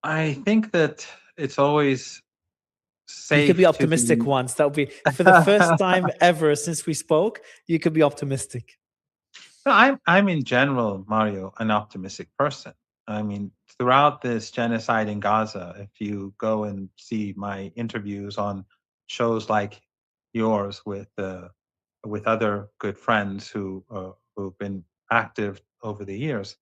I think that it's always You could be safe to optimistic be. once. That would be for the first time ever since we spoke. You could be optimistic. No, I'm in general, Mario, an optimistic person. I mean, throughout this genocide in Gaza, if you go and see my interviews on shows like yours with other good friends who've been active over the years,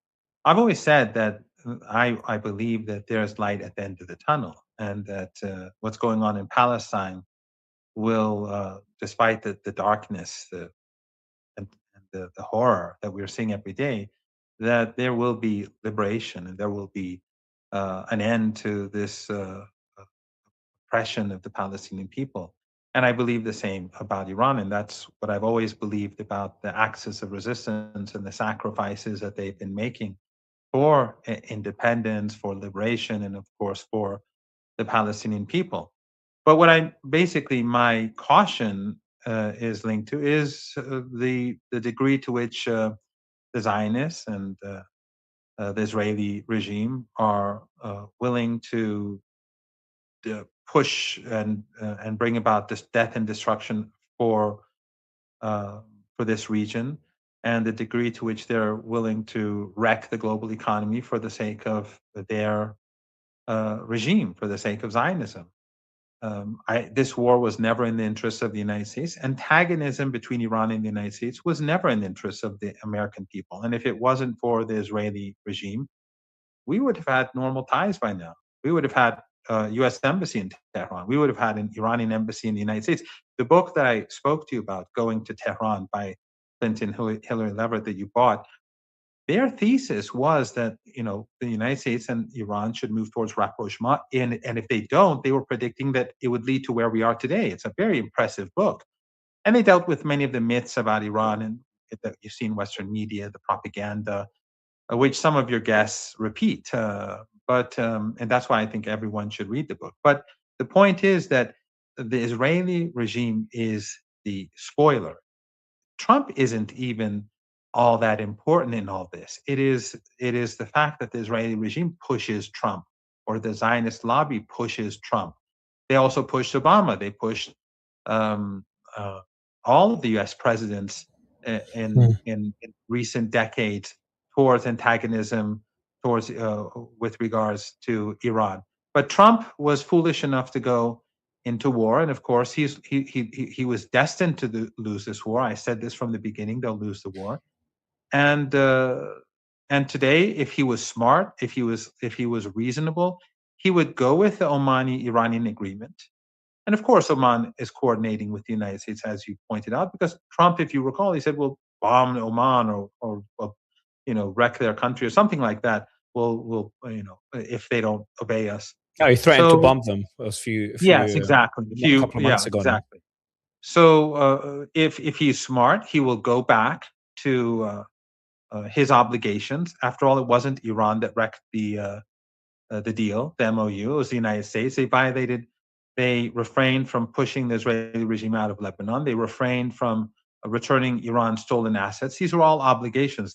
I've always said that I believe that there's light at the end of the tunnel, and that what's going on in Palestine will, despite the darkness, and the horror that we're seeing every day, that there will be liberation and there will be an end to this oppression of the Palestinian people. And I believe the same about Iran. And that's what I've always believed about the axis of resistance and the sacrifices that they've been making for independence, for liberation, and of course for the Palestinian people. But what I basically my caution is linked to is the degree to which the Zionists and the Israeli regime are willing to push and bring about this death and destruction for uh, for this region, and the degree to which they're willing to wreck the global economy for the sake of their regime, for the sake of Zionism. This war was never in the interests of the United States. Antagonism between Iran and the United States was never in the interests of the American people. And if it wasn't for the Israeli regime, we would have had normal ties by now. We would have had a U.S. embassy in Tehran. We would have had an Iranian embassy in the United States. The book that I spoke to you about, Going to Tehran by Clinton Hillary Leverett, that you bought, their thesis was that the United States and Iran should move towards rapprochement, and if they don't, they were predicting that it would lead to where we are today. It's a very impressive book, and they dealt with many of the myths about Iran and that you see in Western media, the propaganda, which some of your guests repeat. But and that's why I think everyone should read the book. But the point is that the Israeli regime is the spoiler. Trump isn't even all that important in all this. It is the fact that the Israeli regime pushes Trump, or the Zionist lobby pushes Trump. They also pushed Obama. They pushed um, uh, all of the U.S. presidents in recent decades towards antagonism towards with regards to Iran. But Trump was foolish enough to go into war, and of course he was destined to lose this war. I said this from the beginning; they'll lose the war. And today, if he was smart, if he was reasonable, he would go with the Omani Iranian agreement. And of course, Oman is coordinating with the United States, as you pointed out, because Trump, if you recall, he said, "We'll bomb Oman or wreck their country or something like that. We'll if they don't obey us." Oh, he threatened to So bomb them yes, exactly. a couple of Yeah, months ago now. exactly. So if he's smart, he will go back to his obligations. After all, it wasn't Iran that wrecked the deal, the MOU. It was the United States. They refrained from pushing the Israeli regime out of Lebanon. They refrained from returning Iran's stolen assets. These were all obligations.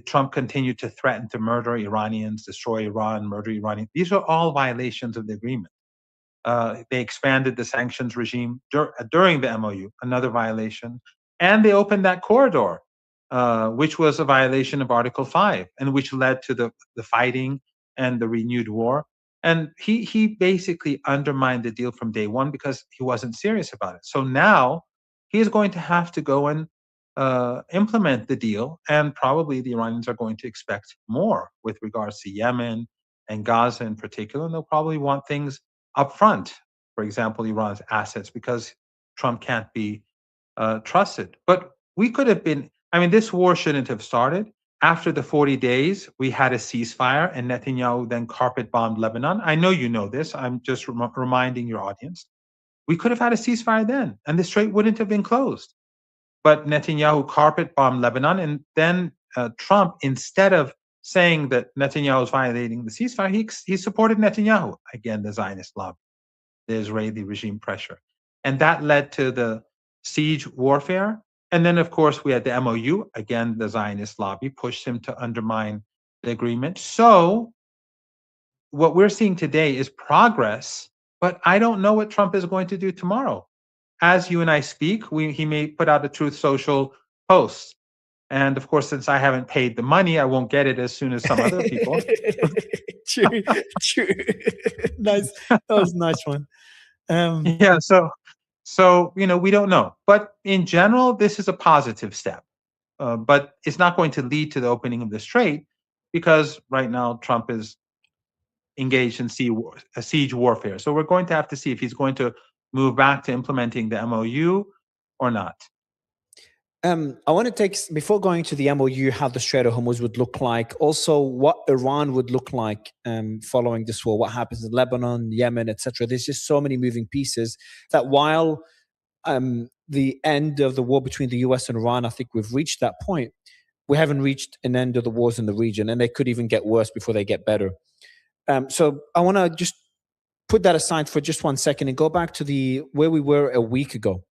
Trump continued to threaten to murder Iranians, destroy Iran, murder Iranians. These are all violations of the agreement. They expanded the sanctions regime during the MOU, another violation, and they opened that corridor, which was a violation of Article 5, and which led to the fighting and the renewed war. And he basically undermined the deal from day one because he wasn't serious about it. So now he is going to have to go and implement the deal, and probably the Iranians are going to expect more with regards to Yemen and Gaza in particular, and they'll probably want things upfront. For example, Iran's assets, because Trump can't be trusted. But we could have been. I mean, this war shouldn't have started. After the 40 days, we had a ceasefire, and Netanyahu then carpet bombed Lebanon. I know you know this. I'm just reminding your audience. We could have had a ceasefire then, and the strait wouldn't have been closed. But Netanyahu carpet bombed Lebanon, and then Trump, instead of saying that Netanyahu is violating the ceasefire, he supported Netanyahu, again, the Zionist lobby, the Israeli regime pressure. And that led to the siege warfare. And then, of course, we had the MOU. Again, the Zionist lobby pushed him to undermine the agreement. So what we're seeing today is progress, but I don't know what Trump is going to do tomorrow. As you and I speak, he may put out a Truth Social post. And of course, since I haven't paid the money, I won't get it as soon as some other people. True, true. Nice. That was a nice one. Yeah, so we don't know. But in general, this is a positive step. But it's not going to lead to the opening of the strait because right now Trump is engaged in siege warfare. So we're going to have to see if he's going to move back to implementing the MOU or not. I want to take, before going to the MOU, how the Strait of Hormuz would look like. Also, what Iran would look like following this war. What happens in Lebanon, Yemen, etc. There's just so many moving pieces that while the end of the war between the US and Iran, I think we've reached that point. We haven't reached an end of the wars in the region, and they could even get worse before they get better. So I want to just put that aside for just 1 second and go back to where we were a week ago.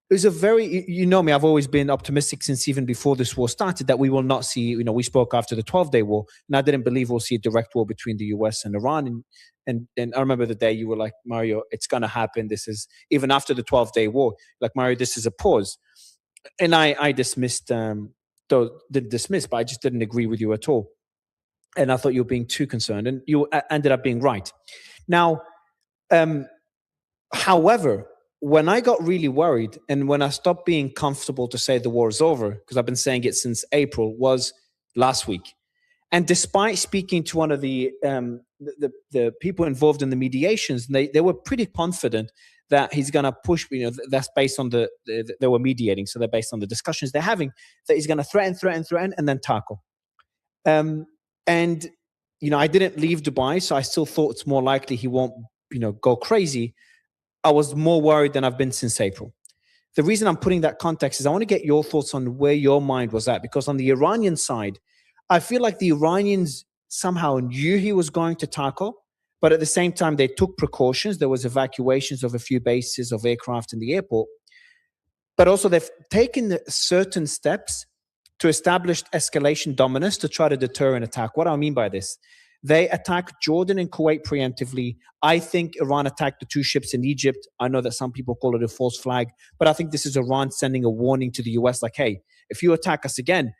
It was a very, you know me, I've always been optimistic since even before this war started that we will not see, we spoke after the 12-day war, and I didn't believe we'll see a direct war between the US and Iran. And I remember the day you were like, Mario, it's going to happen. This is, even after the 12-day war, like, Mario, this is a pause. And I dismissed, though didn't dismiss, but I just didn't agree with you at all. And I thought you were being too concerned, and you ended up being right. Now, however, when I got really worried and when I stopped being comfortable to say the war is over, because I've been saying it since April, was last week. And despite speaking to one of the people involved in the mediations, they were pretty confident that he's going to push, that's based on they were mediating. So they're based on the discussions they're having, that he's going to threaten, and then tackle. And, I didn't leave Dubai, so I still thought it's more likely he won't, go crazy. I was more worried than I've been since April. The reason I'm putting that context is I want to get your thoughts on where your mind was at, because on the Iranian side, I feel like the Iranians somehow knew he was going to tackle, but at the same time, they took precautions. There was evacuations of a few bases of aircraft in the airport, but also they've taken certain steps to establish escalation dominance to try to deter an attack. What do I mean by this? They attacked Jordan and Kuwait preemptively. I think Iran attacked the two ships in Egypt. I know that some people call it a false flag, but I think this is Iran sending a warning to the US like, hey, if you attack us again,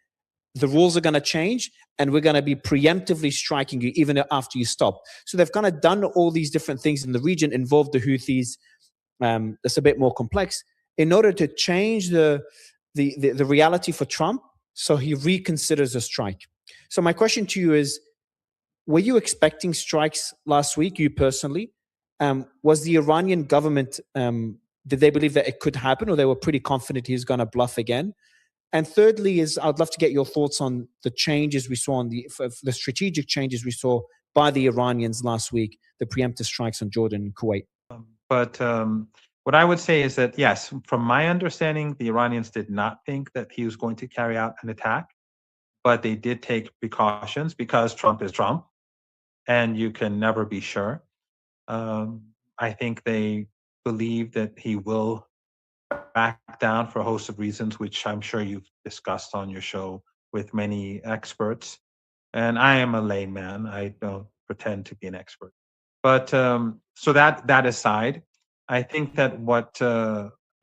the rules are going to change and we're going to be preemptively striking you even after you stop. So they've kind of done all these different things in the region, involved the Houthis. That's a bit more complex in order to change the reality for Trump so he reconsiders a strike. So my question to you is, were you expecting strikes last week, you personally? Was the Iranian government, did they believe that it could happen, or they were pretty confident he's going to bluff again? And thirdly is, I'd love to get your thoughts on the changes we saw on the strategic changes we saw by the Iranians last week, the preemptive strikes on Jordan and Kuwait. But what I would say is that, yes, from my understanding, the Iranians did not think that he was going to carry out an attack, but they did take precautions because Trump is Trump and you can never be sure. I think they believe that he will back down for a host of reasons, which I'm sure you've discussed on your show with many experts. And I am a layman. I don't pretend to be an expert. But so that aside, I think that what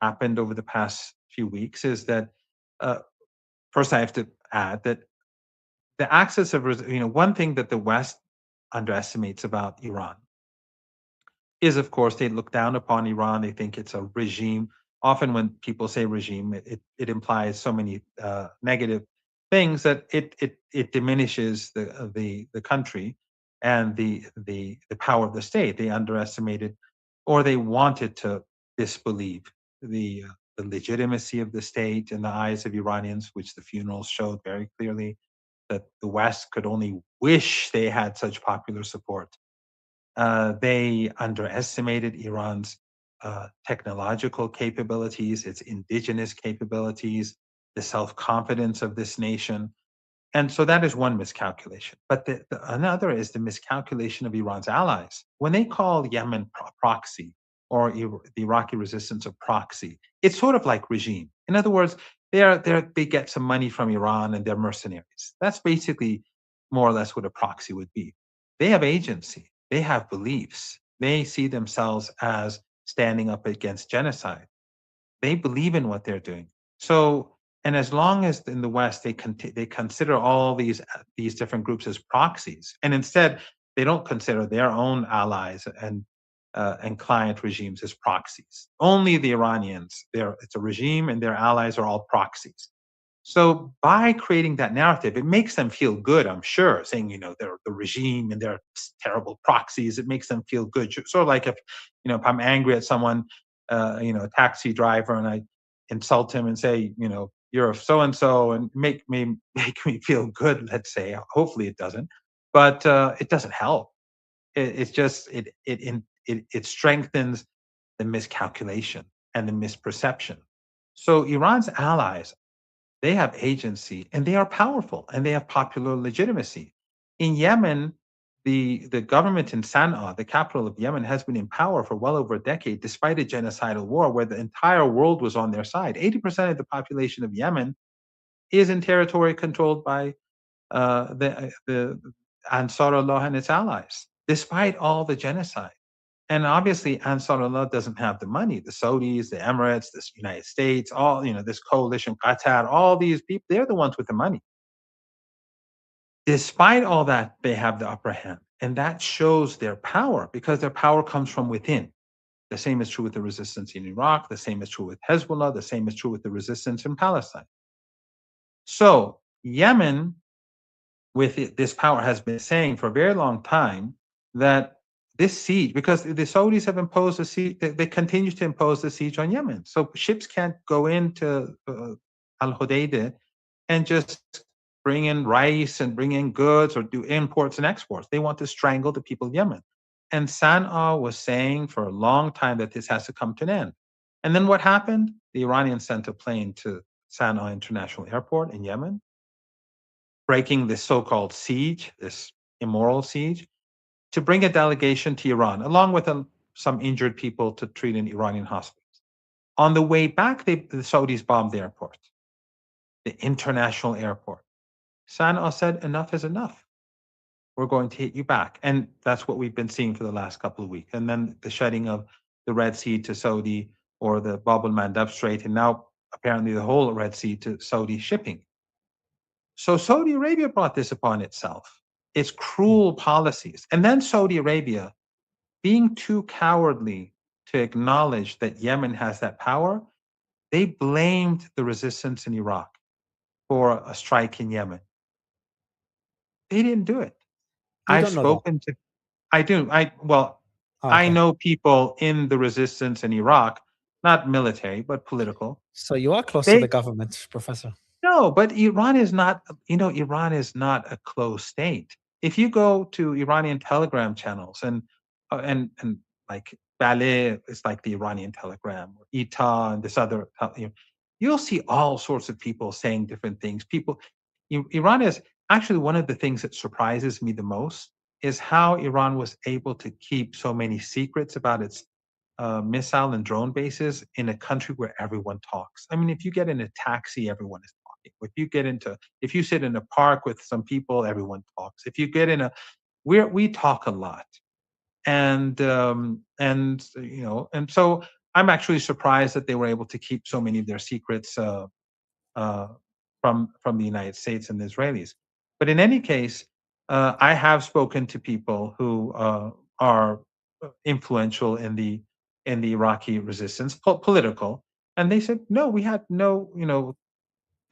happened over the past few weeks is that uh, first I have to add that the axis of one thing that the West underestimates about Iran is, of course, they look down upon Iran. They think it's a regime. Often, when people say regime, it implies so many negative things that it diminishes the country and the power of the state. They underestimated, or they wanted to disbelieve the legitimacy of the state in the eyes of Iranians, which the funerals showed very clearly that the West could only wish they had such popular support. They underestimated Iran's technological capabilities, its indigenous capabilities, the self confidence of this nation. And so that is one miscalculation. But another is the miscalculation of Iran's allies. When they call Yemen proxy or the Iraqi resistance a proxy, it's sort of like regime. In other words, they get some money from Iran and they're mercenaries. That's basically more or less what a proxy would be. they have agency, they have beliefs, they see themselves as standing up against genocide. They believe in what they're doing. So, and as long as in the West they consider all these different groups as proxies, and instead they don't consider their own allies and client regimes as proxies. Only the Iranians, it's a regime, and their allies are all proxies. So by creating that narrative, it makes them feel good, I'm sure, saying, they're the regime and they're terrible proxies. It makes them feel good. Sort of like if I'm angry at someone, a taxi driver, and I insult him and say, you're a so and so, and make me feel good, let's say. Hopefully it doesn't. But it doesn't help. It's just it strengthens the miscalculation and the misperception. So Iran's allies, they have agency and they are powerful and they have popular legitimacy. In Yemen, the government in Sana'a, the capital of Yemen, has been in power for well over a decade, despite a genocidal war where the entire world was on their side. 80% of the population of Yemen is in territory controlled by the Ansarullah and its allies, despite all the genocide. And obviously, Ansarullah doesn't have the money. The Saudis, the Emirates, the United States, all, this coalition, Qatar, all these people, they're the ones with the money. Despite all that, they have the upper hand. And that shows their power because their power comes from within. The same is true with the resistance in Iraq. The same is true with Hezbollah. The same is true with the resistance in Palestine. So, Yemen, with this power, has been saying for a very long time that this siege, because the Saudis have imposed a siege, they continue to impose the siege on Yemen. So ships can't go into Al Hodeidah and just bring in rice and bring in goods or do imports and exports. They want to strangle the people of Yemen. And Sana'a was saying for a long time that this has to come to an end. And then what happened? The Iranians sent a plane to Sana'a International Airport in Yemen, breaking this so-called siege, this immoral siege, to bring a delegation to Iran, along with some injured people to treat in Iranian hospitals. On the way back, the Saudis bombed the airport, the international airport. Sana'a said, enough is enough. We're going to hit you back. And that's what we've been seeing for the last couple of weeks. And then the shedding of the Red Sea to Saudi, or the Bab el-Mandab Strait, and now apparently the whole Red Sea to Saudi shipping. So Saudi Arabia brought this upon itself, its cruel policies. And then Saudi Arabia, being too cowardly to acknowledge that Yemen has that power, they blamed the resistance in Iraq for a strike in Yemen. They didn't do it. You I've don't know that. spoken to, I do, well, Oh, I okay. know people in the resistance in Iraq, not military, but political. So you are close to the They, government, Professor. No, but Iran is not, Iran is not a closed state. If you go to Iranian Telegram channels and like Ballet is like the Iranian Telegram, or ITA and this other, you'll see all sorts of people saying different things. Iran is actually one of the things that surprises me the most is how Iran was able to keep so many secrets about its missile and drone bases in a country where everyone talks. I mean, if you get in a taxi, everyone is talking. If you sit in a park with some people, everyone talks. If you get in we talk a lot, and so I'm actually surprised that they were able to keep so many of their secrets uh, from the United States and the Israelis. But in any case, I have spoken to people who are influential in the Iraqi resistance, political, and they said, no, we had no,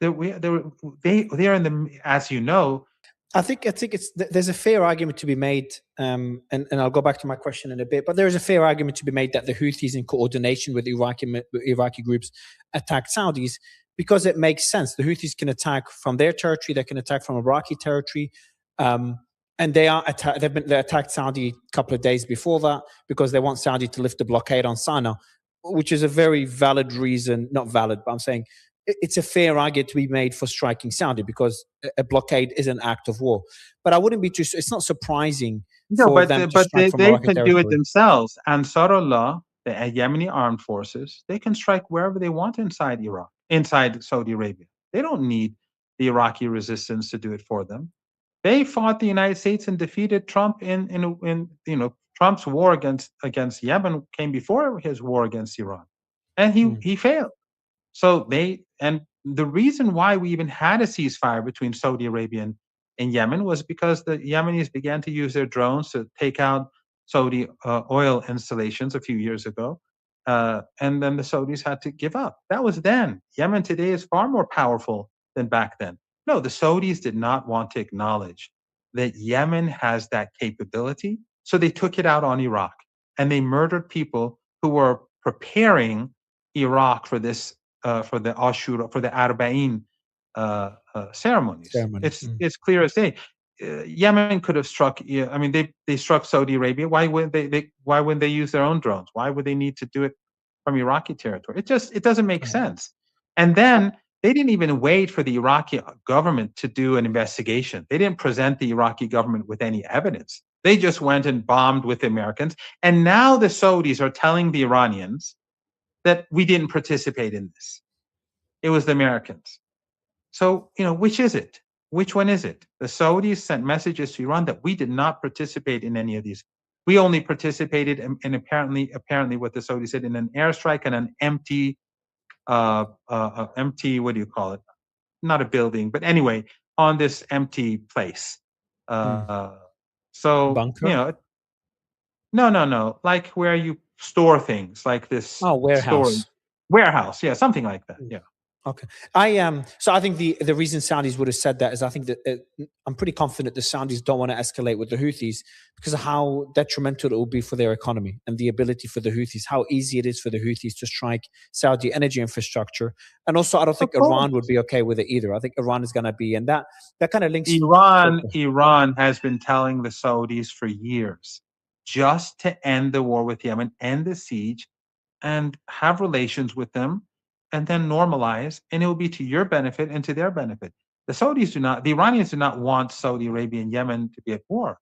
they are in the, as you know. I think there's a fair argument to be made, and I'll go back to my question in a bit. But there is a fair argument to be made that the Houthis, in coordination with Iraqi groups, attacked Saudis because it makes sense. The Houthis can attack from their territory, they can attack from Iraqi territory, and they attacked Saudi a couple of days before that because they want Saudi to lift the blockade on Sana'a, which is a very valid reason. Not valid, but I'm saying it's a fair argument to be made for striking Saudi because a blockade is an act of war. But I wouldn't be too. It's not surprising No, for but them uh, to but strike they, from they Iraqi can do it territory. themselves. Ansarullah, the Yemeni armed forces, they can strike wherever they want inside Iraq, inside Saudi Arabia. They don't need the Iraqi resistance to do it for them. They fought the United States and defeated Trump in Trump's war against Yemen came before his war against Iran, and Mm, he failed. So the reason why we even had a ceasefire between Saudi Arabia and Yemen was because the Yemenis began to use their drones to take out Saudi oil installations a few years ago, and then the Saudis had to give up. That was then. Yemen today is far more powerful than back then. No, the Saudis did not want to acknowledge that Yemen has that capability, so they took it out on Iraq and they murdered people who were preparing Iraq for this for the Ashura, for the Arba'in ceremonies. ceremony. It's clear as day. Yemen could have struck. I mean, they struck Saudi Arabia. Why wouldn't Why wouldn't they use their own drones? Why would they need to do it from Iraqi territory? It doesn't make Okay. sense. And then they didn't even wait for the Iraqi government to do an investigation. They didn't present the Iraqi government with any evidence. They just went and bombed with the Americans. And now the Saudis are telling the Iranians that we didn't participate in this. It was the Americans. So, which is it? Which one is it? The Saudis sent messages to Iran that we did not participate in any of these. We only participated in apparently what the Saudis said, in an airstrike and an empty, what do you call it? Not a building, but anyway, on this empty place. Mm. Uh, so, Bunker? no, no, no, like where you store things, like this Oh, storage warehouse. warehouse. Yeah, something like that. Mm. Yeah. Okay. So I think the reason Saudis would have said that is I think that I'm pretty confident the Saudis don't want to escalate with the Houthis because of how detrimental it will be for their economy and the ability for the Houthis, how easy it is for the Houthis to strike Saudi energy infrastructure. And also, I don't Of think Iran would course. be okay with it either. I think Iran is going to be, and that kind of links. Iran has been telling the Saudis for years just to end the war with Yemen, end the siege, and have relations with them, and then normalize, and it will be to your benefit and to their benefit. The Iranians do not want Saudi Arabia and Yemen to be at war.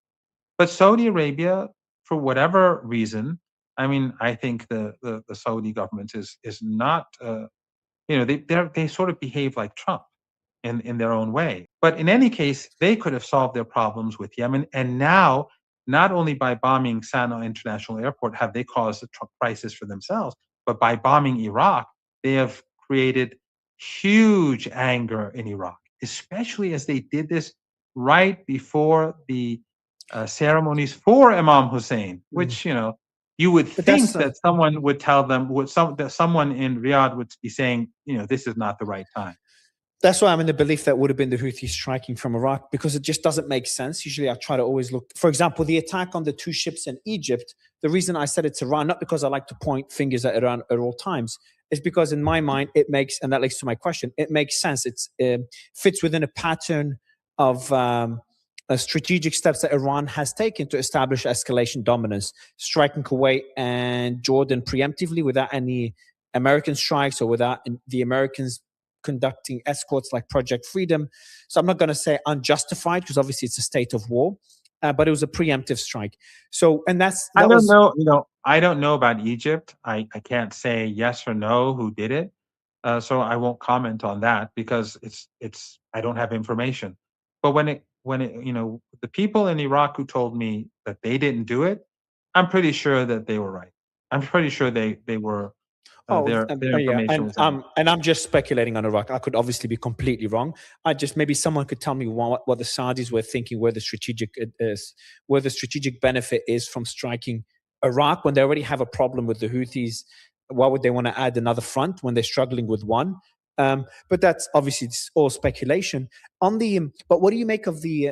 But Saudi Arabia, for whatever reason, I mean, I think the Saudi government is not, they sort of behave like Trump in their own way. But in any case, they could have solved their problems with Yemen. And now, not only by bombing Sana'a International Airport have they caused a crisis for themselves, but by bombing Iraq, they have created huge anger in Iraq, especially as they did this right before the ceremonies for Imam Hussein, Mm. which, you would But that's think that someone would tell them, that someone in Riyadh would be saying, this is not the right time. That's why I'm in the belief that would have been the Houthis striking from Iraq because it just doesn't make sense. Usually I try to always look, for example, the attack on the two ships in Egypt. The reason I said it's Iran, not because I like to point fingers at Iran at all times, is because in my mind it makes, and that leads to my question, it makes sense. It's fits within a pattern of strategic steps that Iran has taken to establish escalation dominance, striking Kuwait and Jordan preemptively without any American strikes or without the Americans conducting escorts like Project Freedom. So I'm not going to say unjustified because obviously it's a state of war, but it was a preemptive strike. So, and that I don't was know, I don't know about Egypt. I can't say yes or no who did it. So I won't comment on that because I don't have information. But when it, the people in Iraq who told me that they didn't do it, I'm pretty sure that they were right. I'm pretty sure they were their yeah, information was accurate. and I'm just speculating on Iraq. I could obviously be completely wrong. I just maybe someone could tell me what the Saudis were thinking, where the strategic is, where the strategic benefit is from striking Iraq when they already have a problem with the Houthis. Why would they want to add another front when they're struggling with one? But that's obviously it's all speculation. On the but what do you make of the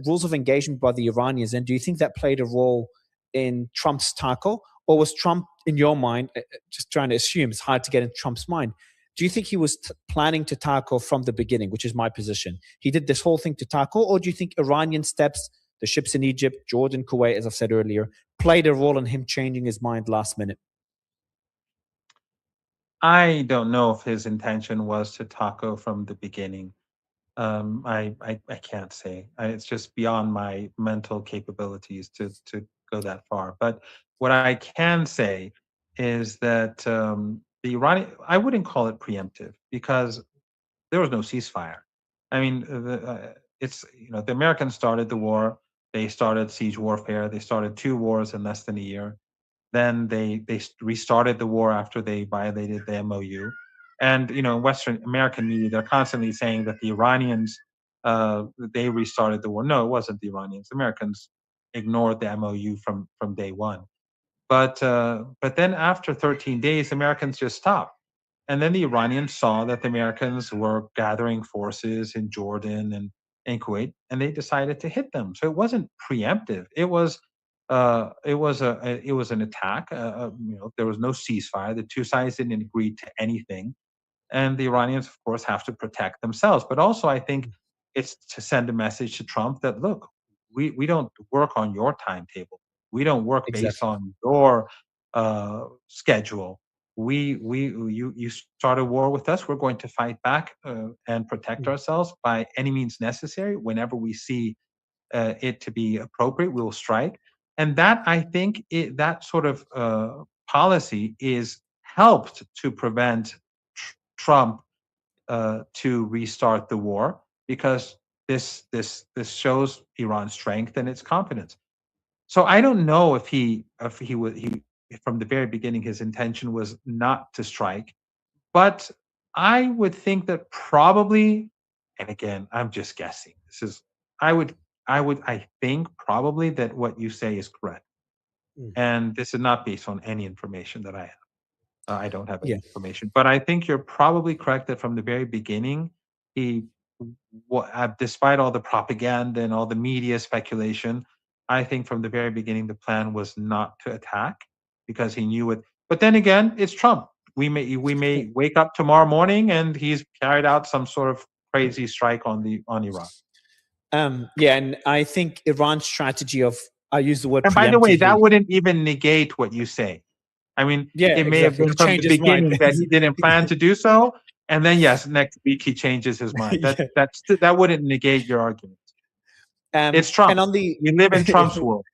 rules of engagement by the Iranians? And do you think that played a role in Trump's tackle, or was Trump, in your mind, just trying to assume, it's hard to get in Trump's mind. Do you think he was planning to tackle from the beginning, which is my position? He did this whole thing to tackle, or do you think Iranian steps, the ships in Egypt, Jordan, Kuwait, as I've said earlier, played a role in him changing his mind last minute? I don't know if his intention was to taco from the beginning. I can't say. It's just beyond my mental capabilities to go that far. But what I can say is that the Iranian, I wouldn't call it preemptive because there was no ceasefire. I mean, it's the Americans started the war. They started siege warfare. They started two wars in less than a year. Then they restarted the war after they violated the MOU. And in Western American media, they're constantly saying that the Iranians they restarted the war. No, it wasn't the Iranians. The Americans ignored the MOU from day one. But then after 13 days, the Americans just stopped. And then the Iranians saw that the Americans were gathering forces in Jordan and Kuwait, and they decided to hit them. So it wasn't preemptive. It was an attack. There was no ceasefire. The two sides didn't agree to anything, and the Iranians, of course, have to protect themselves. But also, I think it's to send a message to Trump that look, we don't work on your timetable. We don't work based Exactly. on your schedule. You start a war with us. We're going to fight back and protect Mm. ourselves by any means necessary. Whenever we see it to be appropriate, we will strike. And that I think that sort of policy is helped to prevent Trump to restart the war because this shows Iran's strength and its confidence. So I don't know if he would he from the very beginning his intention was not to strike, but I would think that probably, and again I'm just guessing. This is I would I think probably that what you say is correct, Mm. and this is not based on any information that I have. I don't have any Yeah. information, but I think you're probably correct that from the very beginning, he, despite all the propaganda and all the media speculation, I think from the very beginning the plan was not to attack because he knew it. But then again, it's Trump. We may wake up tomorrow morning and he's carried out some sort of crazy strike on Iran. Yeah, and I think Iran's strategy of, I use the word And by the way, that preemptively. wouldn't even negate what you say. I mean, Yeah, it may have exactly. been He from the changed his mind. beginning that he didn't plan to do so, and then yes, next week he changes his mind. Yeah. That wouldn't negate your argument. It's And Trump. on the We live in Trump's world.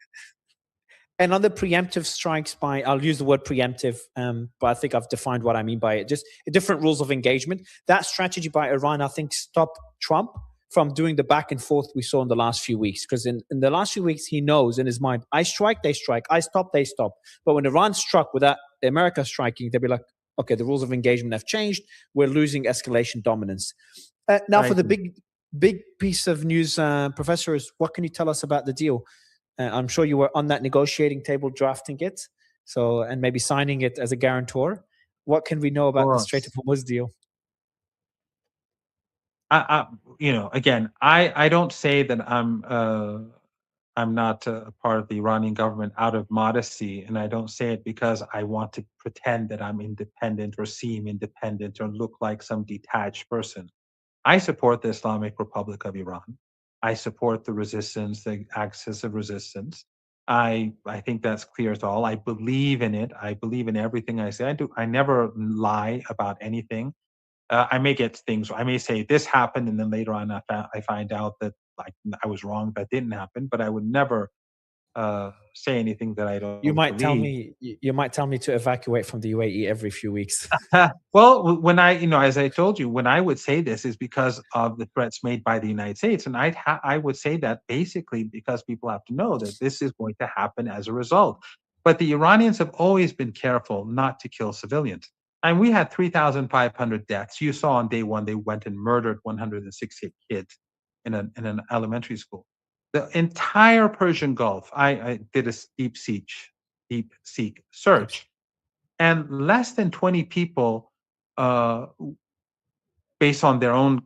and on the preemptive strikes by, I'll use the word preemptive, but I think I've defined what I mean by it. Just different rules of engagement. That strategy by Iran, I think, stopped Trump from doing the back and forth we saw in the last few weeks. Because in the last few weeks, he knows in his mind, I strike, they strike. I stop, they stop. But when Iran struck without America striking, they'd be like, okay, the rules of engagement have changed. We're losing escalation dominance. Now, I for the agree. big piece of news, Professor, is what can you tell us about the deal? I'm sure you were on that negotiating table drafting it, so and maybe signing it as a guarantor. What can we know Of about the Strait of course. Hormuz deal? Again, I don't say that I'm not a part of the Iranian government out of modesty, and I don't say it because I want to pretend that I'm independent or seem independent or look like some detached person. I support the Islamic Republic of Iran. I support the resistance, the axis of resistance. I think that's clear to all. I believe in it. I believe in everything I say. I do. I never lie about anything. I may get things. I may say this happened, and then later on, I find out that like I was wrong. That didn't happen. But I would never say anything that I You don't might tell believe. me you might tell me to evacuate from the UAE every few weeks. Well, when as I told you, when I would say this is because of the threats made by the United States, and I would say that basically because people have to know that this is going to happen as a result. But the Iranians have always been careful not to kill civilians, and we had 3,500 deaths. You saw on day one they went and murdered 168 kids in an elementary school. The entire Persian Gulf. I did a deep seek search, and less than 20 people, uh, based on their own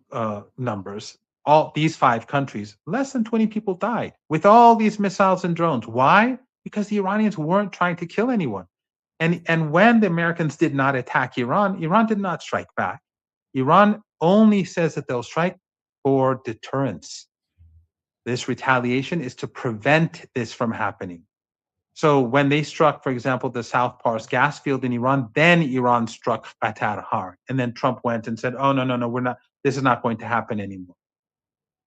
numbers, all these five countries, less than 20 people died with all these missiles and drones. Why? Because the Iranians weren't trying to kill anyone. And when the Americans did not attack Iran, Iran did not strike back. Iran only says that they'll strike for deterrence. This retaliation is to prevent this from happening. So when they struck, for example, the South Pars gas field in Iran, then Iran struck Qatar hard. And then Trump went and said, oh, no, no, no, we're not, this is not going to happen anymore.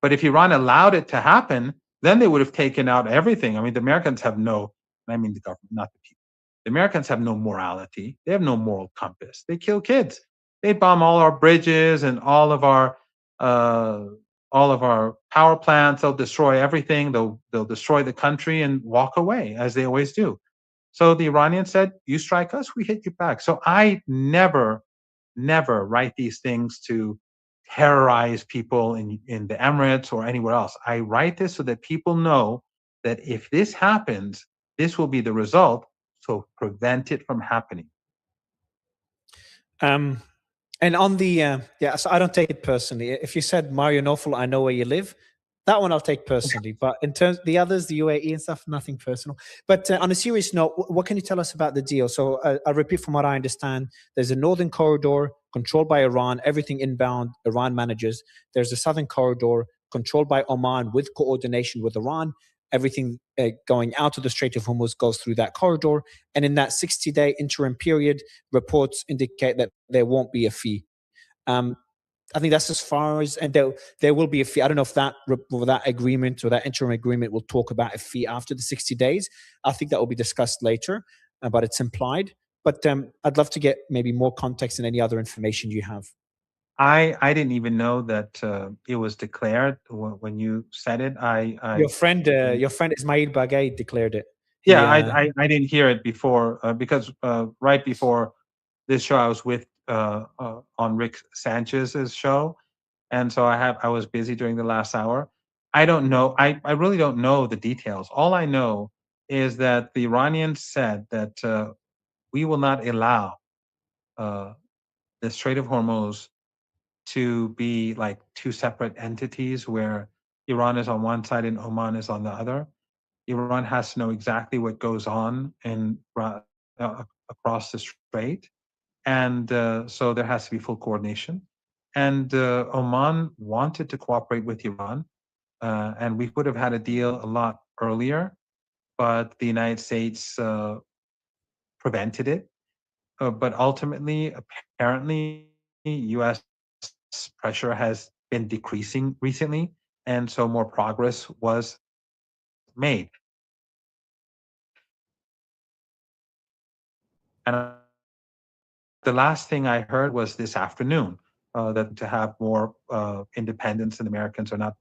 But if Iran allowed it to happen, then they would have taken out everything. I mean, the Americans have no, I mean, the government, not the people. The Americans have no morality. They have no moral compass. They kill kids. They bomb all our bridges and all of our uh, all of our power plants. They'll destroy everything. They'll destroy the country and walk away as they always do. So the Iranians said, "You strike us, we hit you back." So I never write these things to terrorize people in the Emirates or anywhere else. I write this so that people know that if this happens, this will be the result. So prevent it from happening. Um, and on the yeah, so I don't take it personally. If you said Mario Nofel, I know where you live, that one I'll take personally. But in terms the others, the UAE and stuff, nothing personal. But on a serious note, what can you tell us about the deal? So I repeat, from what I understand, there's a northern corridor controlled by Iran, everything inbound, Iran manages. There's a southern corridor controlled by Oman with coordination with Iran. Everything going out of the Strait of Hormuz goes through that corridor. And in that 60-day interim period, reports indicate that there won't be a fee. I think that's as far as, and there will be a fee. I don't know if that agreement or that interim agreement will talk about a fee after the 60 days. I think that will be discussed later, but it's implied. But I'd love to get maybe more context and any other information you have. I didn't even know that it was declared when you said it. Your friend Ismail Bagay declared it. Yeah, He I didn't hear it before because right before this show I was with on Rick Sanchez's show, and so I was busy during the last hour. I don't know. I really don't know the details. All I know is that the Iranians said that we will not allow uh, the Strait of Hormuz to be like two separate entities where Iran is on one side and Oman is on the other. Iran has to know exactly what goes on across the strait, and so there has to be full coordination. And Oman wanted to cooperate with Iran, and we would have had a deal a lot earlier, but the United States prevented it. But ultimately, apparently, U.S. pressure has been decreasing recently, and so more progress was made. And the last thing I heard was this afternoon that to have more independence and Americans are not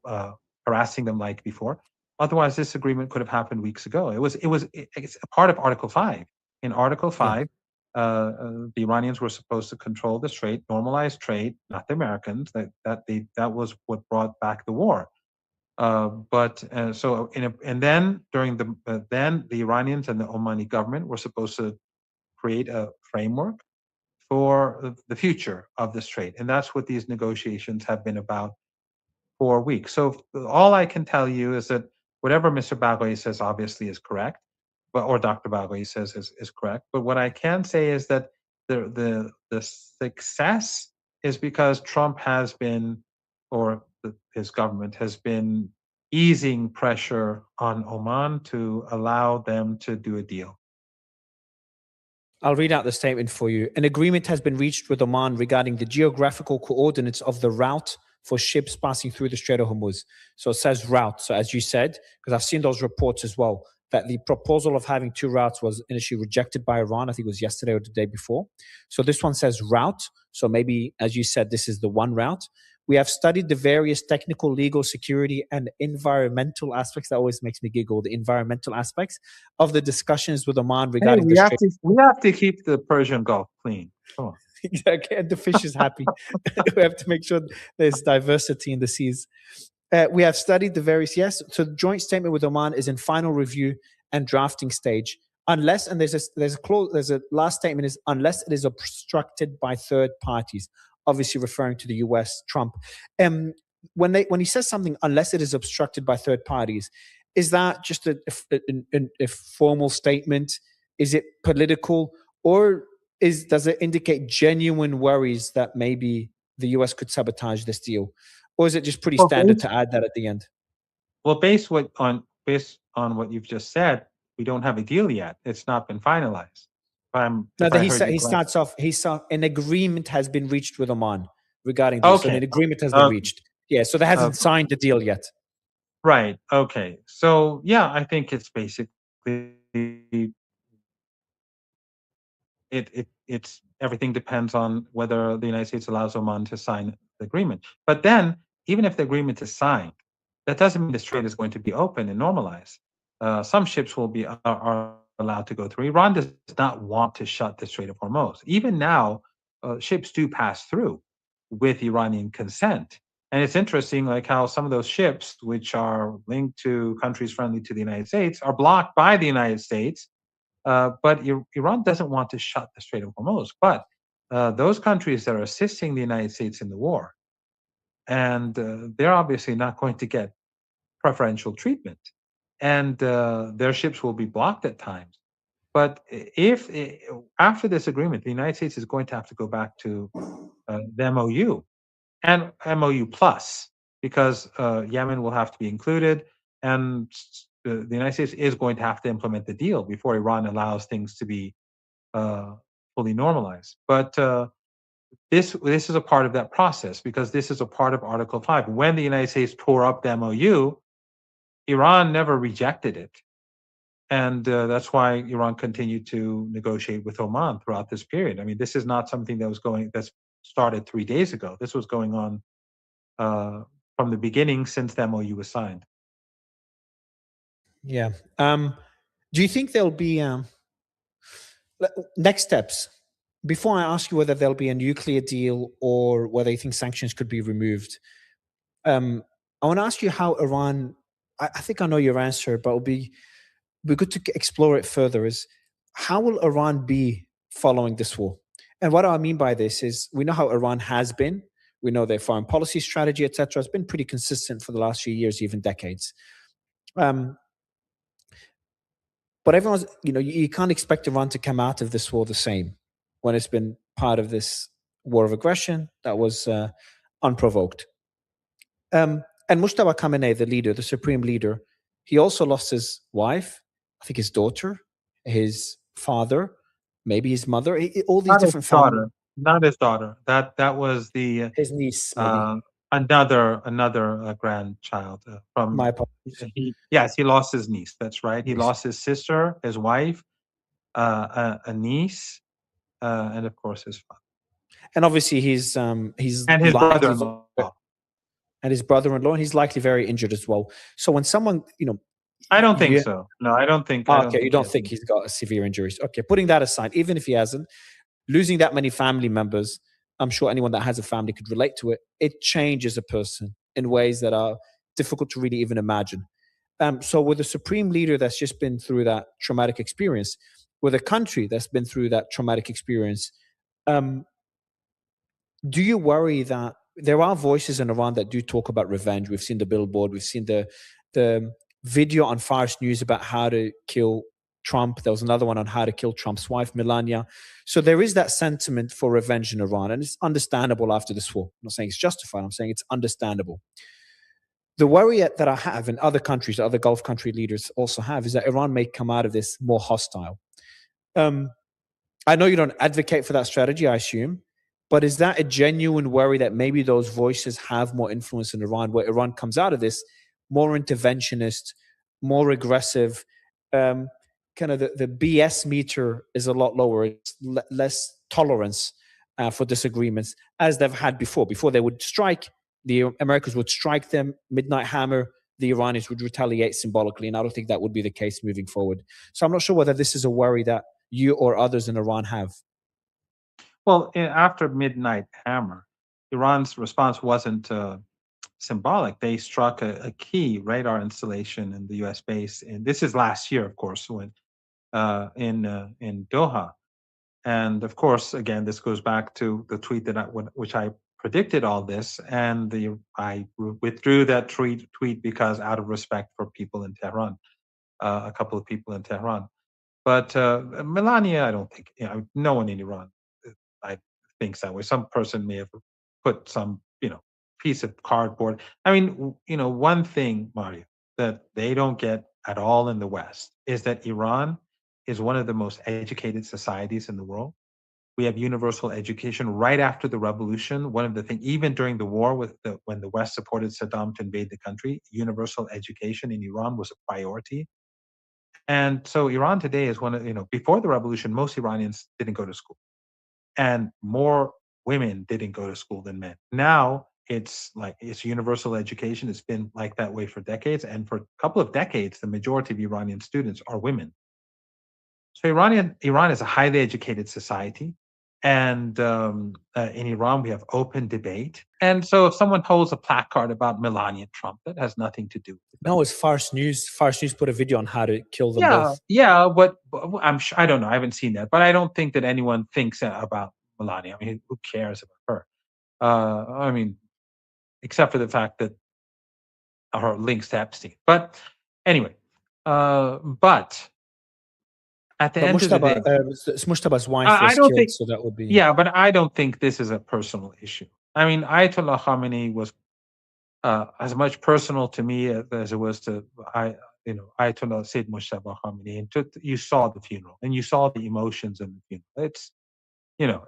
harassing them like before. Otherwise, this agreement could have happened weeks ago. It's a part of Article 5. In Article yeah. 5, the Iranians were supposed to control the strait, normalize trade, not the Americans. That was what brought back the war. But so in a, and then during the then the Iranians and the Omani government were supposed to create a framework for the future of this trade. And that's what these negotiations have been about for weeks. So all I can tell you is that whatever Mr. Bagui says obviously is correct, but or Dr. Bagui says is correct. But what I can say is that the success is because Trump has been, or his government has been easing pressure on Oman to allow them to do a deal. I'll read out the statement for you. An agreement has been reached with Oman regarding the geographical coordinates of the route for ships passing through the Strait of Hormuz. So it says route. So as you said, because I've seen those reports as well, that the proposal of having two routes was initially rejected by Iran. I think it was yesterday or the day before. So this one says route. So maybe, as you said, this is the one route. We have studied the various technical, legal, security, and environmental aspects. That always makes me giggle. The environmental aspects of the discussions with Oman Hey, regarding the Strait. we have to keep the Persian Gulf clean. Come on. Exactly. And the fish is happy. We have to make sure there's diversity in the seas. We have studied the various, yes. So the joint statement with Oman is in final review and drafting stage. Unless, and there's a clause, there's a last statement is unless it is obstructed by third parties, obviously referring to the US, Trump. When he says something, unless it is obstructed by third parties, is that just a formal statement? Is it political? Or does it indicate genuine worries that maybe the US could sabotage this deal? Or is it just pretty Well, standard to add that at the end? Well, based on what you've just said, we don't have a deal yet. It's not been finalized. No, If that I heard you he correct. starts off. He saw an agreement has been reached with Oman regarding this. So an Okay. agreement has been Okay. reached. Yeah, so they hasn't Okay. signed the deal yet. Right. Okay. So yeah, I think it's basically it's everything depends on whether the United States allows Oman to sign the agreement. But then even if the agreement is signed, that doesn't mean the strait is going to be open and normalized. Some ships will be are allowed to go through. Iran does not want to shut the Strait of Hormuz. Even now, ships do pass through with Iranian consent. And it's interesting, like how some of those ships, which are linked to countries friendly to the United States, are blocked by the United States. But Iran doesn't want to shut the Strait of Hormuz. But those countries that are assisting the United States in the war, and they're obviously not going to get preferential treatment, and their ships will be blocked at times. But if after this agreement, the United States is going to have to go back to the MOU and MOU plus, because Yemen will have to be included, and the United States is going to have to implement the deal before Iran allows things to be uh, fully normalized. But this is a part of that process, because this is a part of Article 5. When the United States tore up the MOU, Iran never rejected it. And that's why Iran continued to negotiate with Oman throughout this period. I mean, this is not something that's started 3 days ago. This was going on uh, from the beginning since the MOU was signed. Yeah. Do you think there'll be next steps? Before I ask you whether there'll be a nuclear deal or whether you think sanctions could be removed, I want to ask you how Iran. I think I know your answer, but it'll be good to explore it further. Is how will Iran be following this war? And what I mean by this is we know how Iran has been. We know their foreign policy strategy, etc. Has been pretty consistent for the last few years, even decades. Um, but everyone's, you can't expect Iran to come out of this war the same when it's been part of this war of aggression that was unprovoked. And Mustafa Khamenei, the leader, the supreme leader, he also lost his wife, I think his daughter, his father, maybe his mother, all these Not his different family, daughter. Not his daughter. That was the his niece, maybe. uh, another grandchild My from apologies. yes, he lost his niece. That's right. He Niece. lost his sister, his wife, a niece, and of course his father And obviously he's and his likely, brother-in-law. and his brother-in-law, and he's likely very injured as well. So when someone, I don't think you, so. No, I don't think. I oh, don't okay, you think he don't has think any. he's got severe injuries. Okay, putting that aside, even if he hasn't, losing that many family members, I'm sure anyone that has a family could relate to it. It changes a person in ways that are difficult to really even imagine. So, with a supreme leader that's just been through that traumatic experience, with a country that's been through that traumatic experience, um, do you worry that there are voices in Iran that do talk about revenge? We've seen the billboard, we've seen the video on Fars News about how to kill Trump. There was another one on how to kill Trump's wife, Melania. So there is that sentiment for revenge in Iran, and it's understandable after this war. I'm not saying it's justified, I'm saying it's understandable. The worry that I have in other countries, other Gulf country leaders also have, is that Iran may come out of this more hostile. Um, I know you don't advocate for that strategy, I assume, but is that a genuine worry that maybe those voices have more influence in Iran, where Iran comes out of this more interventionist, more aggressive? Um, Kind of the BS meter is a lot lower. It's less tolerance for disagreements as they've had before. Before they would strike, the Americans would strike them, midnight hammer, the Iranians would retaliate symbolically. And I don't think that would be the case moving forward. So I'm not sure whether this is a worry that you or others in Iran have. Well, after Midnight Hammer, Iran's response wasn't symbolic. They struck a key radar installation in the U.S. base, and this is last year, of course, when in Doha. And of course, again, this goes back to the tweet which I predicted all this, and I withdrew that tweet because out of respect for people in Tehran, a couple of people in Tehran. But Melania, I don't think, no one in Iran, I thinks that way. Some person may have put some, piece of cardboard. I mean, one thing, Mario, that they don't get at all in the West is that Iran is one of the most educated societies in the world. We have universal education right after the revolution. One of the things, even during the war when the West supported Saddam to invade the country, universal education in Iran was a priority. And so Iran today is before the revolution, most Iranians didn't go to school, and more women didn't go to school than men. Now it's universal education. It's been like that way for decades, and for a couple of decades, the majority of Iranian students are women. So Iran is a highly educated society, and in Iran we have open debate. And so, if someone holds a placard about Melania Trump, that has nothing to do with them. No, it's Fars News. Fars News put a video on how to kill them Yeah, both. yeah, but I'm sure I don't know. I haven't seen that, but I don't think that anyone thinks about Melania. I mean, who cares about her? I mean, except for the fact that her links to Epstein. But anyway, but at the But end of the day, Mushtaba's wife I was don't killed, think. so that would be. Yeah, but I don't think this is a personal issue. I mean, Ayatollah Khamenei was as much personal to me as it was to Ayatollah Sayyid Mustafa Khamenei. And you saw the funeral, and you saw the emotions in the funeral.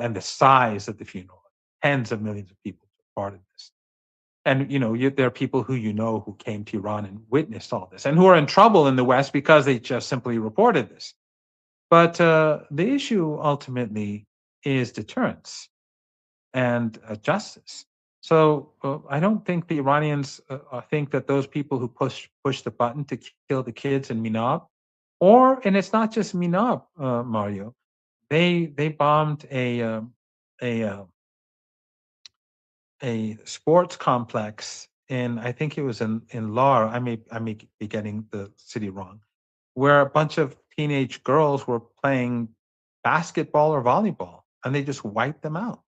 And the size of the funeral. Tens of millions of people took part in this. And there are people who came to Iran and witnessed all this, and who are in trouble in the West because they just simply reported this. But the issue ultimately is deterrence and justice. So I don't think the Iranians think that those people who push the button to kill the kids in Minab, and it's not just Minab, Mario. They bombed a uh, a sports complex in, I think it was in Lar. I may be getting the city wrong, where a bunch of teenage girls were playing basketball or volleyball, and they just wiped them out.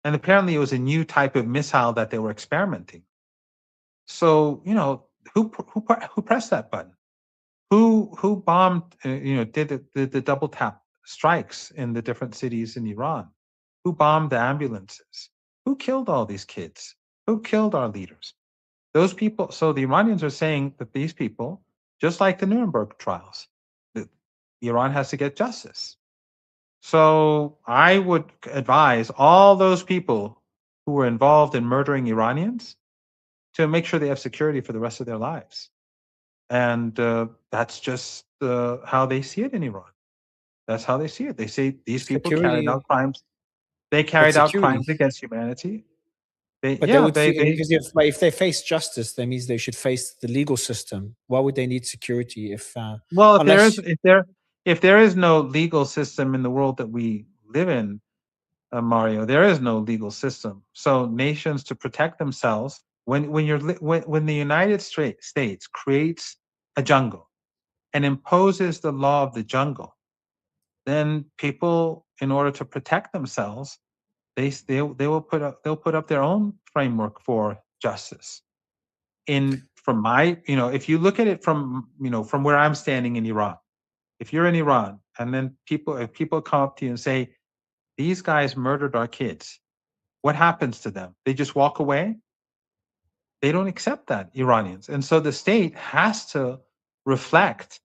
And apparently, it was a new type of missile that they were experimenting. So who pressed that button? Who bombed? Did the double tap strikes in the different cities in Iran? Who bombed the ambulances? Who killed all these kids? Who killed our leaders? Those people. So the Iranians are saying that these people, just like the Nuremberg trials, that Iran has to get justice. So I would advise all those people who were involved in murdering Iranians to make sure they have security for the rest of their lives. And that's just how they see it in Iran. That's how they see it. They say these people carried out Security, crimes. They but carried out crimes security. against humanity. They, But they yeah, would they, feel, they. because if they face justice, that means they should face the legal system. Why would they need security if, Well, unless if there is no legal system in the world that we live in, Mario, there is no legal system. So nations, to protect themselves, when the United States creates a jungle and imposes the law of the jungle, then people, in order to protect themselves, they'll put up their own framework for justice. From my, if you look at it from where I'm standing in Iran, if you're in Iran, and then if people come up to you and say, these guys murdered our kids, what happens to them? They just walk away? They don't accept that, Iranians. And so the state has to reflect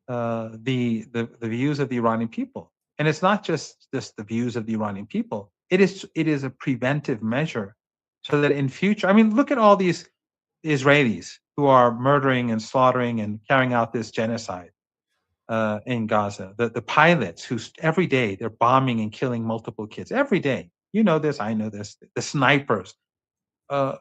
the views of the Iranian people. And it's not just the views of the Iranian people. It is a preventive measure, so that in future, I mean, look at all these Israelis who are murdering and slaughtering and carrying out this genocide in Gaza. The pilots who every day they're bombing and killing multiple kids every day. You know this, I know this. The snipers. Uh,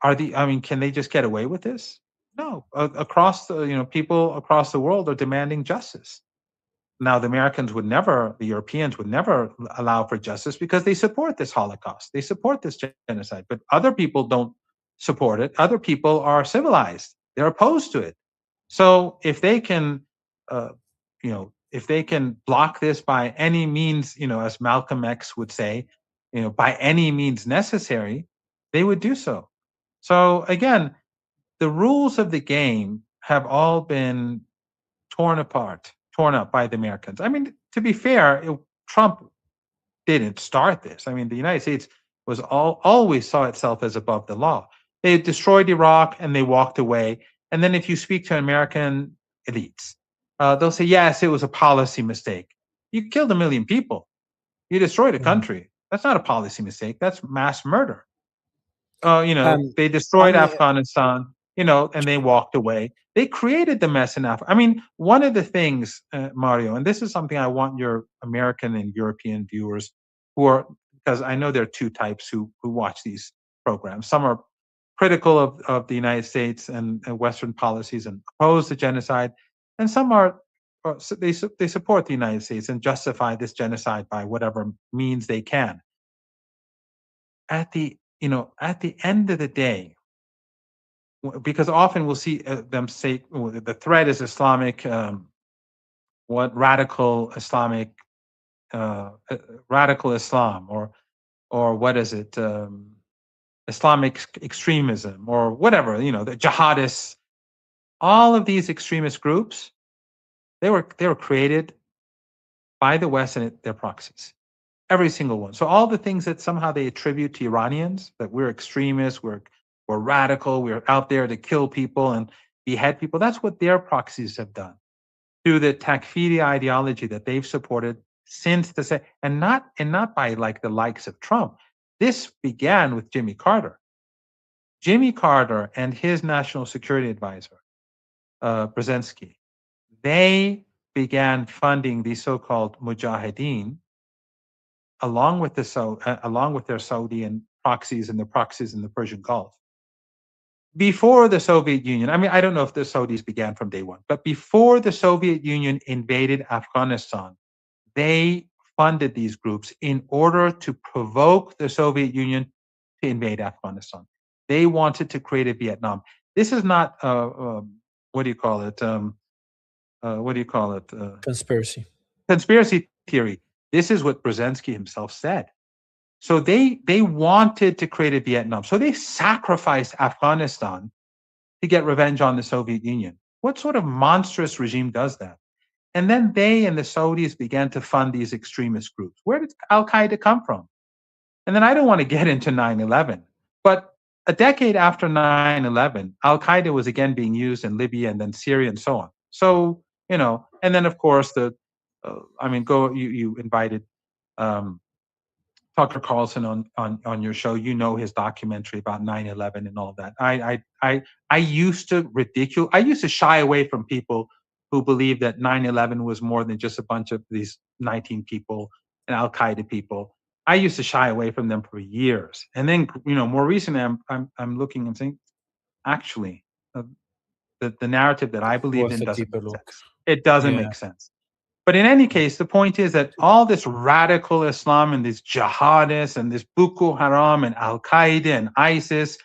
I mean, can they just get away with this? No. Across people across the world are demanding justice. Now, the Europeans would never allow for justice because they support this Holocaust. They support this genocide. But other people don't support it. Other people are civilized. They're opposed to it. So uh, if they can block this by any means, as Malcolm X would say, by any means necessary, they would do so. So again, the rules of the game have all been torn up by the Americans. I mean, to be fair, Trump didn't start this. I mean, the United States always saw itself as above the law. They destroyed Iraq and they walked away. And then if you speak to American elites, they'll say, yes, it was a policy mistake. You killed 1 million people. You destroyed a Mhm. country. That's not a policy mistake. That's mass murder. um, They destroyed on the Afghanistan, and they walked away. They created the mess in Africa. I mean, one of the things, Mario, and this is something I want your American and European viewers who are because I know there are two types who watch these programs. Some are critical of the United States and Western policies and oppose the genocide, and some are they support the United States and justify this genocide by whatever means they can. At the end of the day, because often we'll see them say the threat is Islamic, what radical Islam, or what is it, Islamic extremism, or whatever, the jihadists. All of these extremist groups, they were created by the West and their proxies. Every single one. So all the things that somehow they attribute to Iranians, that we're extremists, we're radical, we're out there to kill people and behead people, that's what their proxies have done through the Takfiri ideology that they've supported since and not by like the likes of Trump. This began with Jimmy Carter. Jimmy Carter and his national security advisor, Brzezinski, they began funding the so-called mujahideen along with their Saudi and proxies and the proxies in the Persian Gulf. Before the Soviet Union, I mean, I don't know if the Saudis began from day one, but before the Soviet Union invaded Afghanistan, they funded these groups in order to provoke the Soviet Union to invade Afghanistan. They wanted to create a Vietnam. This is not what do you call it? What do you call it? Conspiracy. Conspiracy theory. This is what Brzezinski himself said. So they wanted to create a Vietnam. So they sacrificed Afghanistan to get revenge on the Soviet Union. What sort of monstrous regime does that? And then they and the Saudis began to fund these extremist groups. Where did Al Qaeda come from? And then I don't want to get into 9/11, but a decade after 9/11, Al Qaeda was again being used in Libya and then Syria and so on. So, and then of course you invited um, Tucker Carlson on your show. You know his documentary about 9/11 and all that. I used to shy away from people who believe that 9/11 was more than just a bunch of these 19 people and Al Qaeda people. I used to shy away from them for years, and then more recently, I'm looking and saying, actually, uh, the narrative that I believed Worth in a doesn't deeper make look. sense. It doesn't Yeah. make sense. But in any case, the point is that all this radical Islam and these jihadists and this Boko Haram and Al Qaeda and ISIS,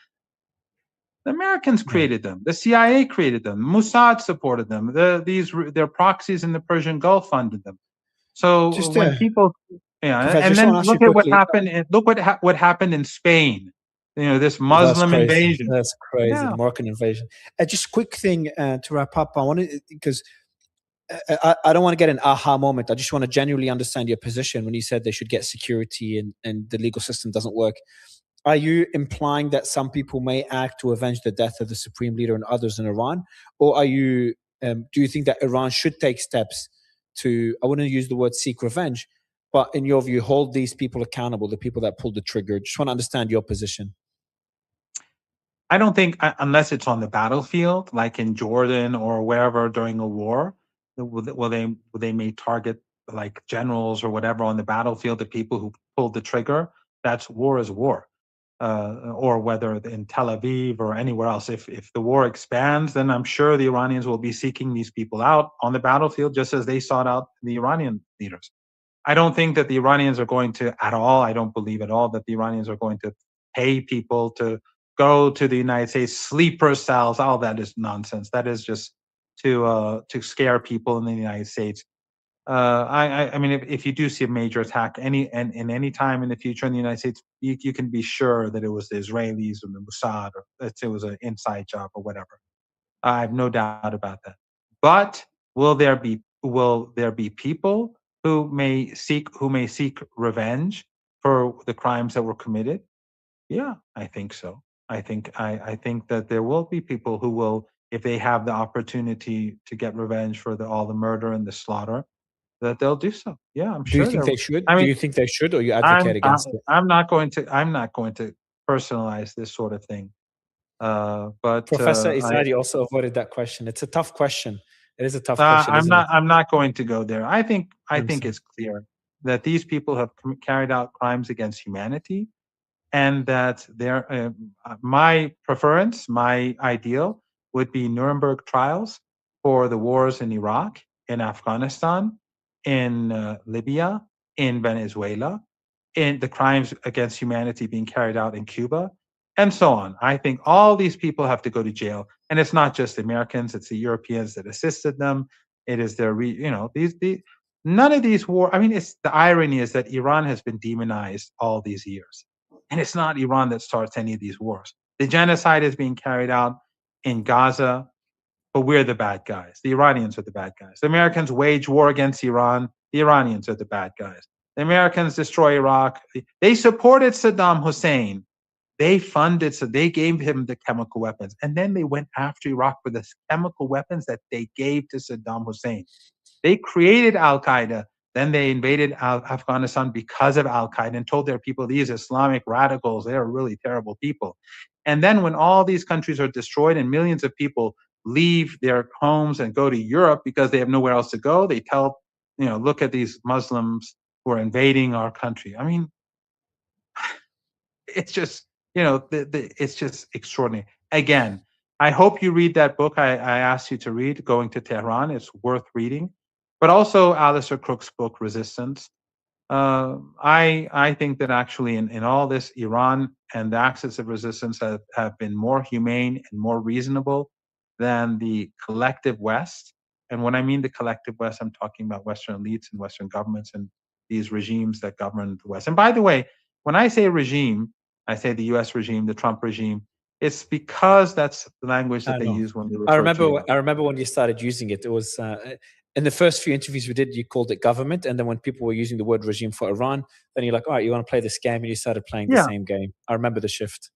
the Americans Yeah. created them. The CIA created them. Mossad supported them. Their proxies in the Persian Gulf funded them. So Just when people, yeah, Professor, and just want then to ask you look at what quickly. happened. Look what happened in Spain. This That's Muslim crazy. invasion. That's crazy. Yeah, The Moroccan invasion. Just quick thing to wrap up. I want to, because I don't want to get an aha moment. I just want to genuinely understand your position when you said they should get security and the legal system doesn't work. Are you implying that some people may act to avenge the death of the supreme leader and others in Iran, or do you think that Iran should take steps to? I wouldn't use the word seek revenge, but in your view, hold these people accountable, the people that pulled the trigger. Just want to understand your position. I don't think unless it's on the battlefield, like in Jordan or wherever during a war, they may target like generals or whatever on the battlefield, the people who pulled the trigger. That's war is war. Or whether in Tel Aviv or anywhere else. If the war expands, then I'm sure the Iranians will be seeking these people out on the battlefield, just as they sought out the Iranian leaders. I don't think that the Iranians are going to at all. I don't believe at all that the Iranians are going to pay people to go to the United States, sleeper cells. All that is nonsense. That is just to scare people in the United States. I mean, if you do see a major attack in any time in the future in the United States, you can be sure that it was the Israelis or the Mossad or that it was an inside job or whatever. I have no doubt about that. But will there be people who may seek revenge for the crimes that were committed? Yeah, I think so. I think that there will be people who will, if they have the opportunity to get revenge for all the murder and the slaughter, that they'll do so. Yeah, I'm Do you sure think there they will. should? I Do mean, you think they should, or you advocate I'm I, against it? I'm not going to personalize this sort of thing. But Professor Izadi also avoided that question. It's a tough question. It is a tough question, I'm isn't it? not going to go there. I think it's Understand. clear. that these people have carried out crimes against humanity, and that my preference, my ideal would be Nuremberg trials for the wars in Iraq, in Afghanistan, in Libya, in Venezuela, in the crimes against humanity being carried out in Cuba, and so on. I think all these people have to go to jail, and it's not just the Americans; it's the Europeans that assisted them. It is their, these none of these war. I mean, it's the irony is that Iran has been demonized all these years, and it's not Iran that starts any of these wars. The genocide is being carried out in Gaza, but we're the bad guys. The Iranians are the bad guys. The Americans wage war against Iran. The Iranians are the bad guys. The Americans destroy Iraq. They supported Saddam Hussein. They funded, so they gave him the chemical weapons. And then they went after Iraq for the chemical weapons that they gave to Saddam Hussein. They created Al Qaeda. Then they invaded Afghanistan because of Al Qaeda and told their people, these Islamic radicals, they are really terrible people. And then when all these countries are destroyed and millions of people leave their homes and go to Europe because they have nowhere else to go, they tell, look at these Muslims who are invading our country. I mean, it's just, it's just extraordinary. Again, I hope you read that book I asked you to read, Going to Tehran. It's worth reading. But also Alistair Crook's book, Resistance. I think that actually in all this, Iran and the axis of resistance have been more humane and more reasonable than the collective West. And when I mean the collective West, I'm talking about Western elites and Western governments and these regimes that govern the West. And by the way, when I say regime, I say the US regime, the Trump regime, it's because that's the language that I they know. use when they I refer to remember. Iran. I remember when you started using it. It was in the first few interviews we did. You called it government, and then when people were using the word regime for Iran, then you're like, "All right, you want to play this game," and you started playing the Yeah, same game. I remember the shift.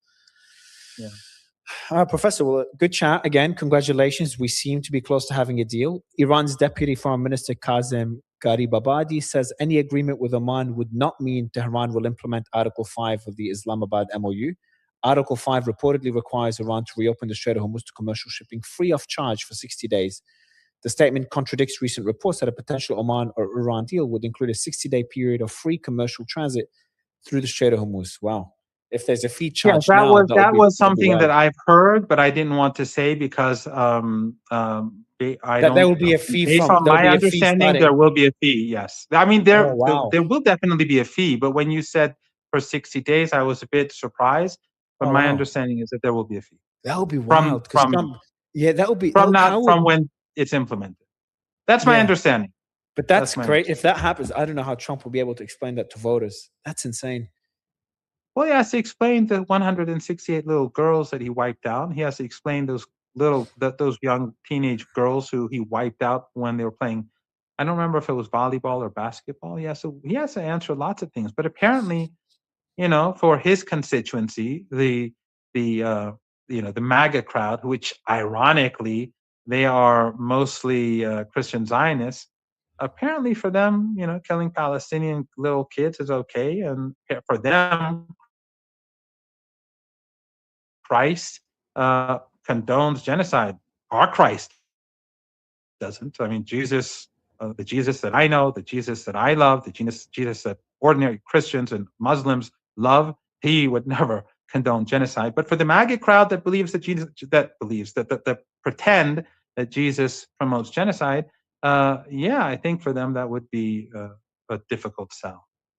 yeah. Professor, well, good chat again. Congratulations. We seem to be close to having a deal. Iran's Deputy Foreign Minister Kazem Garibabadi says any agreement with Oman would not mean Tehran will implement Article 5 of the Islamabad MOU. Article 5 reportedly requires Iran to reopen the Strait of Hormuz to commercial shipping free of charge for 60 days. The statement contradicts recent reports that a potential Oman or Iran deal would include a 60-day period of free commercial transit through the Strait of Hormuz. Wow. If there's a fee Yeah, charge now, that was that'd be something that wild. I've heard, but I didn't want to say because I That there don't. will be a fee Based from on there'll my be a fee understanding, starting. there will be a fee. Yes, I mean Oh wow. there will definitely be a fee. But when you said for 60 days, I was a bit surprised. But Oh my wow. understanding is that there will be a fee That would be from wild because from Trump. Yeah, that would be. from not How would? from when it's implemented. That's my Yeah, understanding. but that's That's my great. understanding. If that happens, I don't know how Trump will be able to explain that to voters. That's insane. Well, he has to explain the 168 little girls that he wiped out. He has to explain those young teenage girls who he wiped out when they were playing. I don't remember if it was volleyball or basketball. He has to answer lots of things. But apparently, for his constituency, the MAGA crowd, which ironically they are mostly Christian Zionists. Apparently, for them, killing Palestinian little kids is okay, and for them, Christ condones genocide. Our Christ doesn't. I mean, Jesus, the Jesus that I know, the Jesus that I love, the Jesus that ordinary Christians and Muslims love, he would never condone genocide. But for the MAGA crowd that believes that pretend that Jesus promotes genocide, yeah, I think for them that would be a difficult sell.